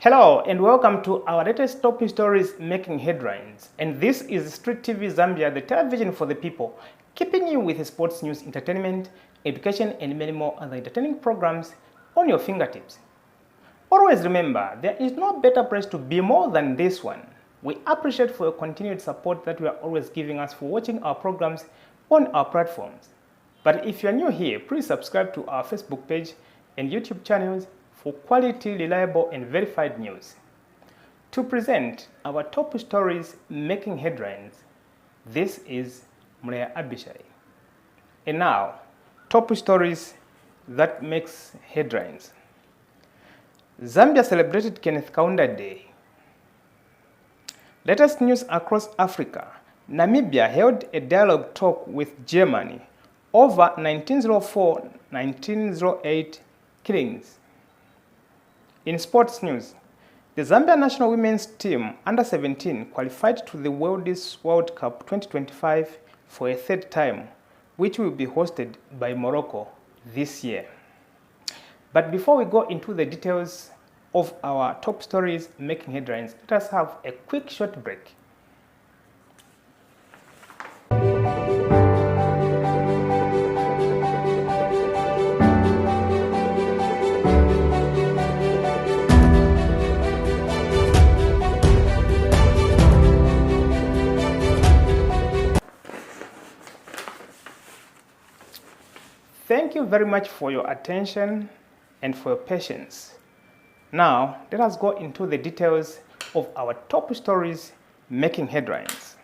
Hello and welcome to our latest top stories making headlines. And this is Street TV Zambia, the television for the people, keeping you with sports news, entertainment, education, and many more other entertaining programs on your fingertips. Always remember, there is no better place to be more than this one. We appreciate for your continued support that you are always giving us for watching our programs on our platforms. But if you are new here, please subscribe to our Facebook page and YouTube channels for quality, reliable, and verified news. To present our top stories making headlines, this is Mrea Abishai. And now, top stories that makes headlines. Zambia celebrated Kenneth Kaunda Day. Latest news across Africa. Namibia held a dialogue talk with Germany over 1904-1908 killings. In sports news, the Zambia national women's team under 17 qualified to the World Cup 2025 for a third time, which will be hosted by Morocco this year. But before we go into the details of our top stories making headlines, let us have a quick short break. Thank you very much for your attention and for your patience. Now, let us go into the details of our top stories making headlines.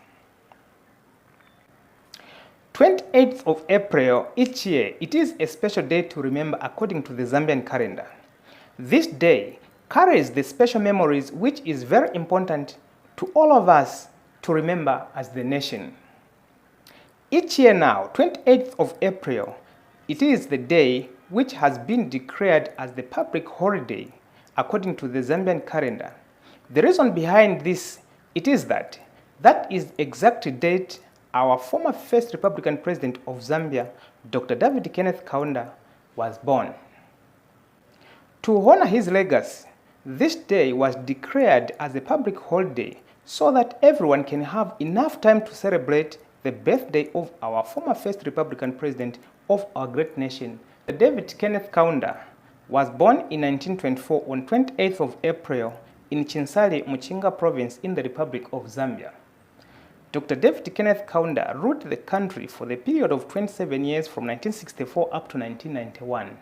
28th of April each year, it is a special day to remember according to the Zambian calendar. This day carries the special memories which is very important to all of us to remember as the nation. Each year now, 28th of April, it is the day which has been declared as the public holiday according to the Zambian calendar. The reason behind this, it is that is the exact date our former first Republican president of Zambia, Dr. Kenneth Kaunda, was born. To honor his legacy, this day was declared as a public holiday so that everyone can have enough time to celebrate the birthday of our former first Republican president of our great nation. Kenneth Kaunda was born in 1924 on 28th of April in Chinsali, Muchinga province in the Republic of Zambia. Dr. Kenneth Kaunda ruled the country for the period of 27 years from 1964 up to 1991,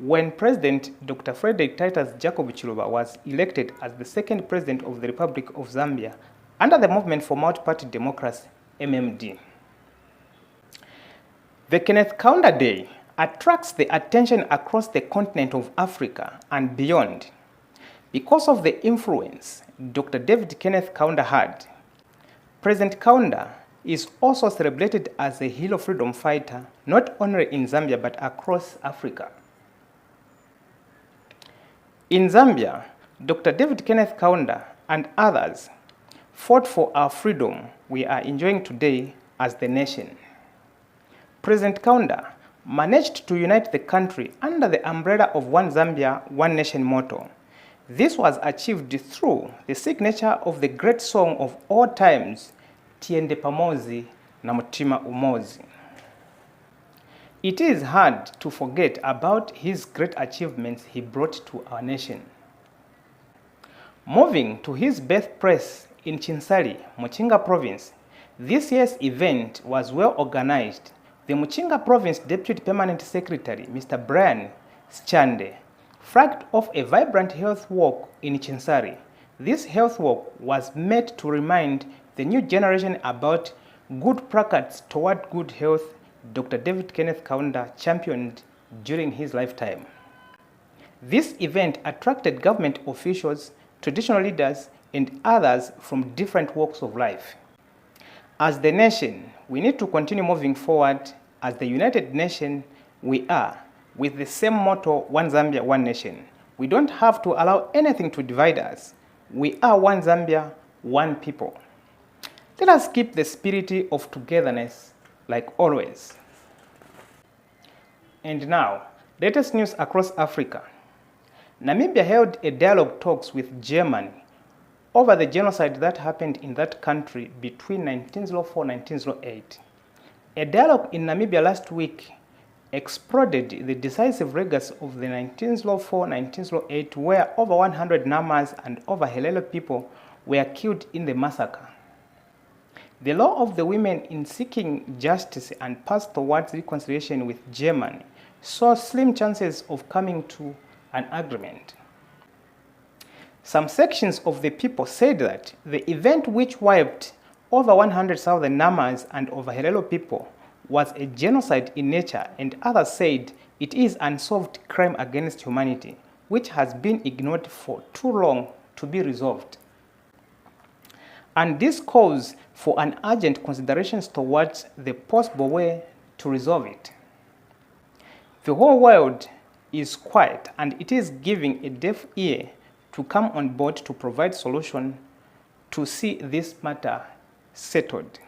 when President Dr. Frederick Titus Jacob Chiluba was elected as the second president of the Republic of Zambia under the Movement for Multi-Party Democracy, MMD. The Kenneth Kaunda Day attracts the attention across the continent of Africa and beyond because of the influence Dr. Kenneth Kaunda had. President Kaunda is also celebrated as a hero freedom fighter not only in Zambia but across Africa. In Zambia, Dr. Kenneth Kaunda and others fought for our freedom we are enjoying today as the nation. President Kaunda managed to unite the country under the umbrella of One Zambia, One Nation motto. This was achieved through the signature of the great song of all times, Tiende Pamozi na Mutima Umozi. It is hard to forget about his great achievements he brought to our nation. Moving to his birthplace in Chinsali, Muchinga province, this year's event was well organized. The Muchinga Province Deputy Permanent Secretary, Mr. Brian Schande, flagged off a vibrant health walk in Chinsari. This health walk was made to remind the new generation about good practices toward good health Dr. Kenneth Kaunda championed during his lifetime. This event attracted government officials, traditional leaders, and others from different walks of life. As the nation, we need to continue moving forward as the united nation we are, with the same motto, One Zambia, One Nation. We don't have to allow anything to divide us. We are one Zambia, one people. Let us keep the spirit of togetherness like always. And now, latest news across Africa. Namibia held a dialogue talks with Germany over the genocide that happened in that country between 1904 and 1908. A dialogue in Namibia last week exploded the decisive legacy of the 1904-1908, where over 100 Namas and over Helelo people were killed in the massacre. The law of the women in seeking justice and path towards reconciliation with Germany saw slim chances of coming to an agreement. Some sections of the people said that the event, which wiped over 100,000 Namas and over Helelo people, was a genocide in nature, and others said it is an unsolved crime against humanity, which has been ignored for too long to be resolved. And this calls for an urgent consideration towards the possible way to resolve it. The whole world is quiet, and it is giving a deaf ear to come on board to provide solution to see this matter settled.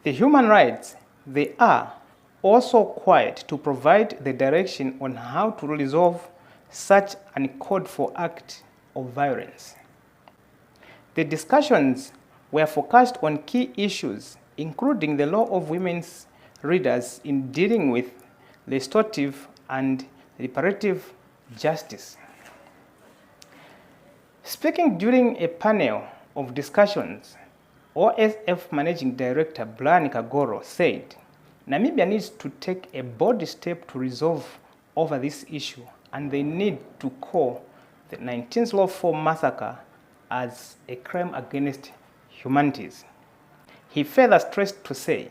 The human rights, they are also quiet to provide the direction on how to resolve such uncalled for act of violence. The discussions were focused on key issues, including the role of women's leaders in dealing with restorative and reparative justice. Speaking during a panel of discussions, OSF Managing Director Brian Kagoro said, Namibia needs to take a bold step to resolve over this issue, and they need to call the 1904 massacre as a crime against humanity. He further stressed to say,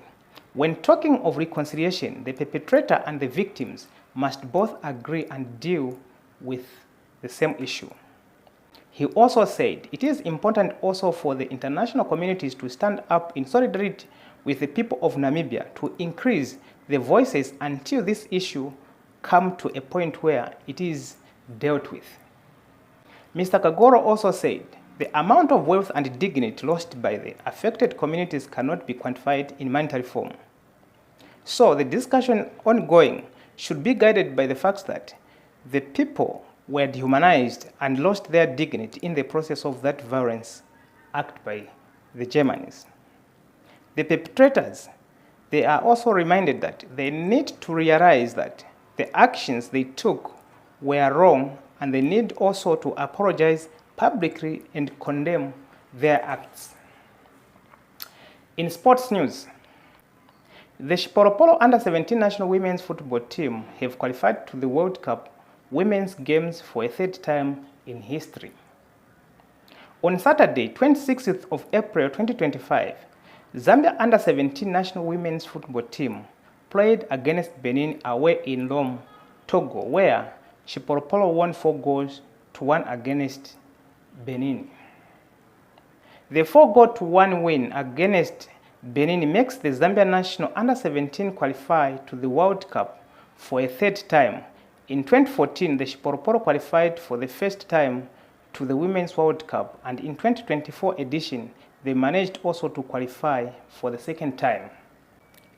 when talking of reconciliation, the perpetrator and the victims must both agree and deal with the same issue. He also said it is important also for the international communities to stand up in solidarity with the people of Namibia to increase the voices until this issue come to a point where it is dealt with. Mr. Kagoro also said the amount of wealth and dignity lost by the affected communities cannot be quantified in monetary form. So the discussion ongoing should be guided by the fact that the people were dehumanized and lost their dignity in the process of that violence act by the Germans. The perpetrators, they are also reminded that they need to realize that the actions they took were wrong, and they need also to apologize publicly and condemn their acts. In sports news, the Shiporopolo Under-17 national women's football team have qualified to the World Cup Women's Games for a third time in history. On Saturday, 26th of April 2025, Zambia Under-17 national women's football team played against Benin away in Lome, Togo, where Shiporopolo won 4-1 against Benin. The 4-1 win against Benin makes the Zambia national Under-17 qualify to the World Cup for a third time. In 2014, the Shiporopolo qualified for the first time to the Women's World Cup, and in 2024 edition, they managed also to qualify for the second time.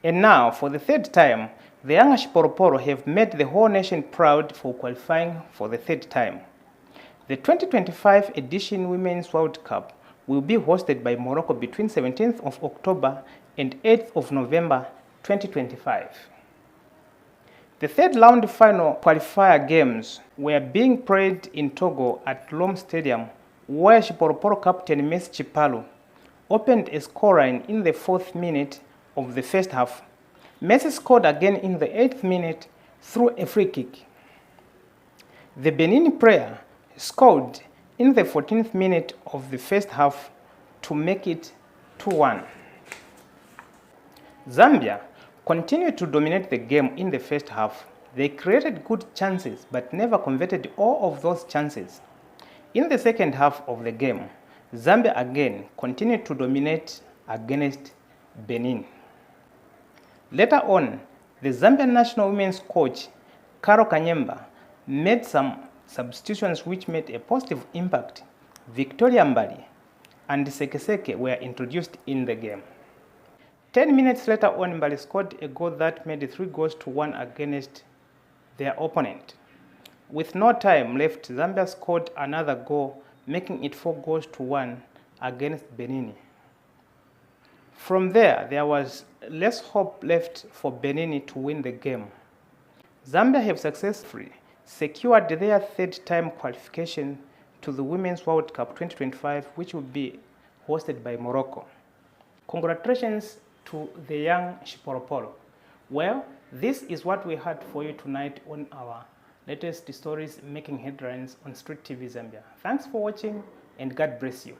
And now, for the third time, the young Shiporopolo have made the whole nation proud for qualifying for the third time. The 2025 edition Women's World Cup will be hosted by Morocco between 17th of October and 8th of November 2025. The third round final qualifier games were being played in Togo at Lome Stadium, where Shiporopolo captain Messi Chipalo opened a scoreline in the 4th minute of the first half. Messi scored again in the 8th minute through a free kick. The Benin player scored in the 14th minute of the first half to make it 2-1. Zambia continued to dominate the game in the first half. They created good chances but never converted all of those chances. In the second half of the game, Zambia again continued to dominate against Benin. Later on, the Zambian national women's coach, Karo Kanyemba, made some substitutions which made a positive impact. Victoria Mbali and Sekeseke were introduced in the game. 10 minutes later on, Mbali scored a goal that made 3-1 against their opponent. With no time left, Zambia scored another goal, making it 4-1 against Benin. From there was less hope left for Benin to win the game. Zambia have successfully secured their third-time qualification to the Women's World Cup 2025, which will be hosted by Morocco. Congratulations to the young Shiporoporo. Well, this is what we had for you tonight on our latest stories making headlines on Street TV Zambia. Thanks for watching and God bless you.